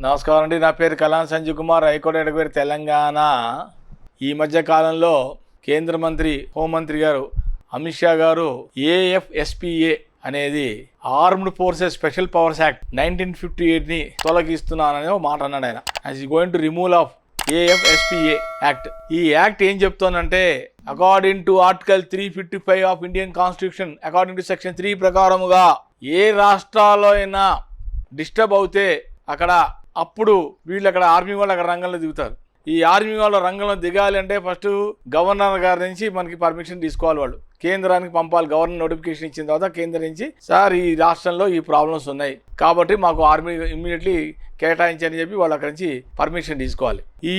నమస్కారం అండి. నా పేరు కలాం సంజయ్ కుమార్, హైకోర్టు అడ్వకేట్, తెలంగాణ. ఈ మధ్య కాలంలో కేంద్ర మంత్రి హోంమంత్రి గారు అమిత్ షా గారు AFSPA అనేది armed forces special powers act 1958ని తొలగిస్తున్నానని ఒక మాట అన్నాడు ఆయన. Is going to remove of AFSPA act. ఈ యాక్ట్ ఏం చెప్తోందంటే, according to article 355 of Indian constitution, according to section 3 ప్రకారముగా ఏ రాష్ట్రాల్లో అయినా డిస్టర్బ్ అవుతే అప్పుడు వీళ్ళు ఆర్మీ వాళ్ళు రంగంలో దిగుతారు. ఈ ఆర్మీ వాళ్ళు రంగంలో దిగాలి అంటే ఫస్ట్ గవర్నర్ గారి నుంచి మనకి పర్మిషన్ తీసుకోవాలి. వాళ్ళు కేంద్రానికి పంపాలి. గవర్నర్ నోటిఫికేషన్ ఇచ్చిన తర్వాత కేంద్రం నుంచి, సార్ ఈ రాష్ట్రంలో ఈ ప్రాబ్లమ్స్ ఉన్నాయి కాబట్టి మాకు ఆర్మీ ఇమ్మీడియట్లీ కేటాయించని చెప్పి వాళ్ళు అక్కడి నుంచి పర్మిషన్ తీసుకోవాలి. ఈ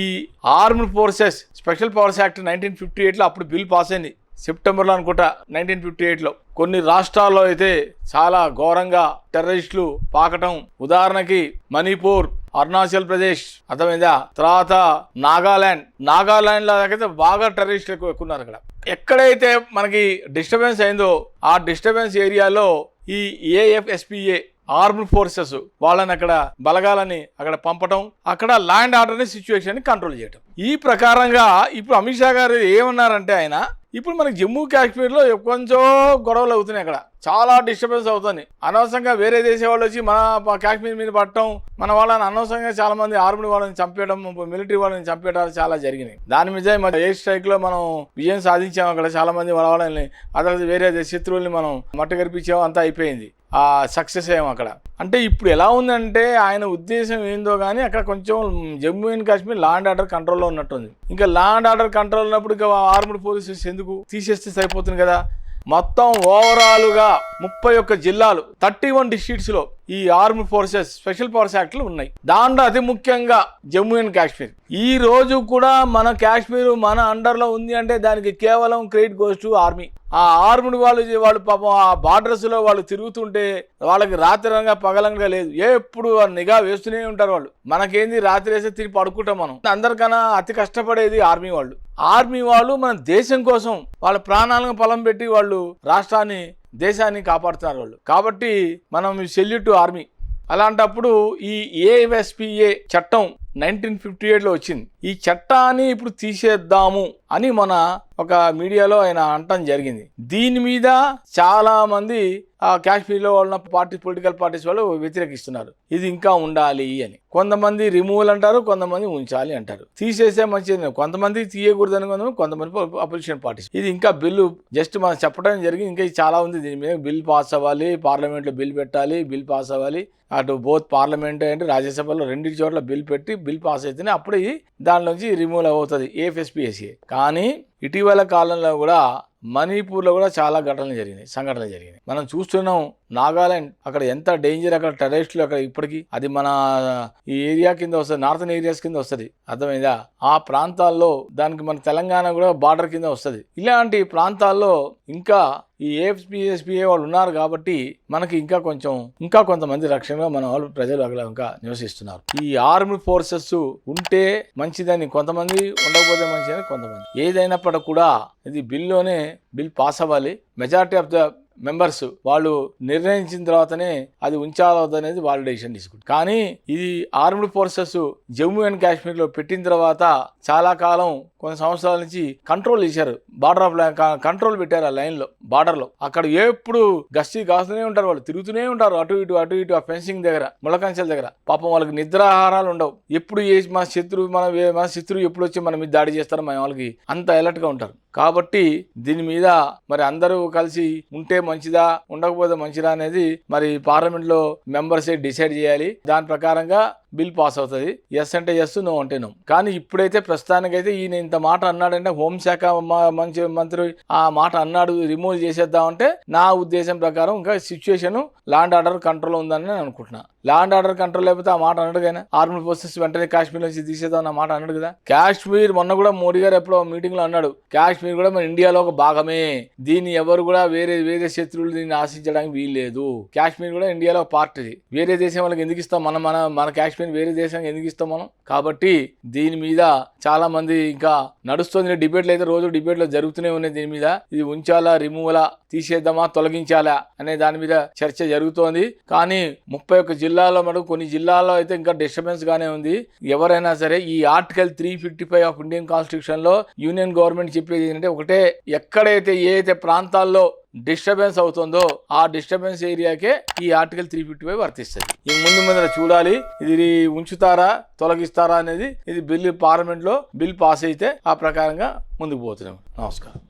armed forces special powers act 1958లో అప్పుడు బిల్ పాస్ అయింది, సెప్టెంబర్లో అనుకుంటా 1958లో. కొన్ని రాష్ట్రాల్లో అయితే చాలా ఘోరంగా టెర్రరిస్టులు పాకటం, ఉదాహరణకి మణిపూర్, అరుణాచల్ ప్రదేశ్, అర్థమైందా, తర్వాత నాగాలాండ్లో అయితే బాగా టెర్రరిస్టులు ఎక్కువ ఉన్నారు. ఎక్కడైతే మనకి డిస్టర్బెన్స్ అయిందో ఆ డిస్టర్బెన్స్ ఏరియాలో ఈ AFSPA ఆర్మ్డ్ ఫోర్సెస్ వాళ్ళని బలగాలని పంపటం, ల్యాండ్ ఆర్డర్ని సిచ్యువేషన్ కంట్రోల్ చేయటం. ఈ ప్రకారంగా ఇప్పుడు అమిత్ షా గారు ఏమన్నారంటే, ఆయన ఇప్పుడు మనకి జమ్మూ కాశ్మీర్లో కొంచెం గొడవలు అవుతున్నాయి. చాలా డిస్టర్బెన్స్ అవుతుంది. అనవసరంగా వేరే దేశం వాళ్ళు వచ్చి మన కాశ్మీర్ మీద పట్టడం, మన వాళ్ళని అనవసరంగా చాలా మంది ఆర్మీ వాళ్ళని చంపేయడం, మిలిటరీ వాళ్ళని చంపేయడాలు చాలా జరిగినాయి. దాని మీద ఎయిర్ స్ట్రైక్ లో మనం విజయం సాధించాం. చాలా మంది వాళ్ళని వేరే శత్రువుల్ని మనం మట్టగరిపించాం, అంతా అయిపోయింది. ఆ సక్సెస్ అయ్యాం అంటే ఇప్పుడు ఎలా ఉందంటే, ఆయన ఉద్దేశం ఏందో కానీ కొంచెం Jammu and Kashmir law and order కంట్రోల్లో ఉన్నట్టుంది. ఇంకా లా అండ్ ఆర్డర్ కంట్రోల్ ఉన్నప్పుడు ఆర్మ్డ్ పోలీసెస్ ఎందుకు తీసేస్తే సరిపోతుంది కదా. మొత్తం ఓవరాల్గా 31 జిల్లాలు 31 డిస్ట్రిక్ట్స్ లో ఈ ఆర్మ్డ్ ఫోర్సెస్ స్పెషల్ పవర్స్ యాక్ట్లు ఉన్నాయి. దాంట్లో అతి ముఖ్యంగా జమ్మూ అండ్ కాశ్మీర్. ఈ రోజు కూడా మన కాశ్మీర్ మన అండర్లో ఉంది అంటే దానికి కేవలం క్రెడిట్ గోస్ టు ఆర్మీ. ఆ ఆర్మ్డ్ వాళ్ళు పాపం ఆ బార్డర్స్ లో వాళ్ళు తిరుగుతుంటే వాళ్ళకి రాత్రి పగలంగా లేదు, ఎప్పుడు నిఘా వేస్తూనే ఉంటారు వాళ్ళు. మనకేంది, రాత్రి వేస్తే తిరిగి పడుకుంటాం మనం. అందరికన్నా అతి కష్టపడేది ఆర్మీ వాళ్ళు. ఆర్మీ వాళ్ళు మన దేశం కోసం వాళ్ళ ప్రాణాలను పొలం పెట్టి వాళ్ళు రాష్ట్రాన్ని, దేశాన్ని కాపాడుతున్నారు వాళ్ళు. కాబట్టి మనం సెల్యూట్ టు ఆర్మీ. అలాంటప్పుడు ఈ AFSPA చట్టం 1958లో వచ్చింది. ఈ చట్టాన్ని ఇప్పుడు తీసేద్దాము అని మన ఒక మీడియాలో ఆయన అనటం జరిగింది. దీని మీద చాలా మంది కాశ్మీర్లో ఉన్న పొలిటికల్ పార్టీస్ వాళ్ళు వ్యతిరేకిస్తున్నారు. ఇది ఇంకా ఉండాలి అని. కొంతమంది రిమూవల్ అంటారు, కొంతమంది ఉంచాలి అంటారు. తీసేసే మంచిది, కొంతమంది తీయకూడదని కొంతమంది అపోజిషన్ పార్టీస్. ఇది ఇంకా బిల్లు జస్ట్ మనం చెప్పడం జరిగింది. ఇంకా చాలా ఉంది. దీని మీద బిల్ పాస్ అవ్వాలి, పార్లమెంట్లో బిల్ పెట్టాలి, బిల్ పాస్ అవ్వాలి. అటు బోత్ పార్లమెంట్ అంటే రాజ్యసభలో 2 చోట్ల బిల్ పెట్టి బిల్ పాస్ అయితేనే అప్పుడే దానిలోంచి రిమూవ్ అవుతుంది AFSPA. కానీ ఇటీవల కాలంలో కూడా మణిపూర్లో కూడా చాలా సంఘటనలు జరిగినాయి. మనం చూస్తున్నాం. నాగాలాండ్ ఎంత డేంజర్, టెర్రరిస్టులు ఇప్పటికీ అది మన ఈ ఏరియా కింద వస్తుంది, నార్థన్ ఏరియాస్ కింద వస్తుంది. అర్థమైందా? ఆ ప్రాంతాల్లో దానికి మన తెలంగాణ కూడా బార్డర్ కింద వస్తుంది. ఇలాంటి ప్రాంతాల్లో ఇంకా ఈ AFSPA వాళ్ళు ఉన్నారు కాబట్టి మనకి ఇంకా కొంతమంది రక్షణగా మన వాళ్ళు ప్రజలు ఇంకా నివసిస్తున్నారు. ఈ ఆర్మ్డ్ ఫోర్సెస్ ఉంటే మంచిదని కొంతమంది, ఉండకపోతే మంచిదని కొంతమంది. ఏదైనప్పటికీ కూడా ఇది బిల్ పాస్ అవ్వాలి. మెజారిటీ ఆఫ్ ద మెంబర్స్ వాళ్ళు నిర్ణయించిన తర్వాతనే అది ఉంచాలనేది వాళ్ళు డెసిషన్ తీసుకుంటారు. కానీ ఇది ఆర్మ్డ్ ఫోర్సెస్ జమ్మూ అండ్ కాశ్మీర్లో పెట్టిన తర్వాత చాలా కాలం, కొన్ని సంవత్సరాల నుంచి కంట్రోల్ చేశారు. బార్డర్ ఆఫ్ కంట్రోల్ పెట్టారు. ఆ లైన్లో, బార్డర్లో ఎప్పుడు గస్తీ కాస్తూనే ఉంటారు. వాళ్ళు తిరుగుతూనే ఉంటారు అటు ఇటు ఆ ఫెన్సింగ్ దగ్గర, ముళ్ళకంచెల దగ్గర. పాపం వాళ్ళకి నిద్రాహారాలు ఉండవు. ఎప్పుడు మన శత్రువు ఎప్పుడు వచ్చి మన మీద దాడి చేస్తారో మన వాళ్ళకి అంత అలర్ట్గా ఉంటారు. కాబట్టి దీని మీద మరి అందరూ కలిసి ఉంటే మంచిదా, ఉండకపోతే మంచిదా అనేది మరి పార్లమెంట్లో మెంబర్సే డిసైడ్ చేయాలి. దాని ప్రకారంగా బిల్ పాస్ అవుతుంది. ఎస్ అంటే ఎస్, నో అంటే నో. కానీ ఇప్పుడైతే ప్రస్తుతానికైతే ఈయన ఇంత మాట అన్నాడంటే, హోంశాఖ మంత్రి ఆ మాట అన్నాడు, రిమూవ్ చేసేద్దామంటే నా ఉద్దేశం ప్రకారం ఇంకా సిచ్యువేషన్ ల్యాండ్ ఆర్డర్ కంట్రోల్ ఉందని నేను అనుకుంటున్నా. ల్యాండ్ ఆర్డర్ కంట్రోల్ లేకపోతే ఆ మాట అన్నాడు కదా, ఆర్మీ ఫోర్సెస్ వెంటనే కాశ్మీర్ నుంచి తీసేద్దాం అన్న మాట అన్నాడు కదా. కాశ్మీర్ మొన్న కూడా మోడీ గారు ఎప్పుడో మీటింగ్ లో అన్నాడు, కాశ్మీర్ కూడా మన ఇండియాలో ఒక భాగమే, దీన్ని ఎవరు కూడా వేరే శత్రువులు దీన్ని ఆశించడానికి వీల్లేదు. కాశ్మీర్ కూడా ఇండియాలో పార్ట్. వేరే దేశం వాళ్ళకి ఎందుకు ఇస్తాం? మన కాశ్మీర్ కాశ్మీర్ వేరే దేశానికి ఎందుకు ఇస్తాం మనం? కాబట్టి దీని మీద చాలా మంది ఇంకా నడుస్తుంది డిబేట్లు, అయితే రోజు డిబేట్లు జరుగుతూనే ఉన్నాయి. దీని మీద ఇది ఉంచాలా, రిమూవలా, తీసేద్దామా, తొలగించాలా అనే దాని మీద చర్చ జరుగుతోంది. కానీ 31 జిల్లాల్లో మటుకు కొన్ని జిల్లాల్లో అయితే ఇంకా డిస్టర్బెన్స్ గానే ఉంది. ఎవరైనా సరే ఈ ఆర్టికల్ 355 ఆఫ్ ఇండియన్ కాన్స్టిట్యూషన్ లో యూనియన్ గవర్నమెంట్ చెప్పేది ఏంటంటే ఒకటే, ఎక్కడైతే ఏ అయితే ప్రాంతాల్లో డిస్టర్బెన్స్ అవుతుందో ఆ డిస్టర్బెన్స్ ఏరియాకే ఈ ఆర్టికల్ 355 వర్తిస్తుంది. ఈ ముందు చూడాలి ఇది ఉంచుతారా తొలగిస్తారా అనేది. ఇది బిల్లు పార్లమెంట్ లో బిల్ పాస్ అయితే ఆ ప్రకారంగా ముందుకు పోతున్నాం. నమస్కారం.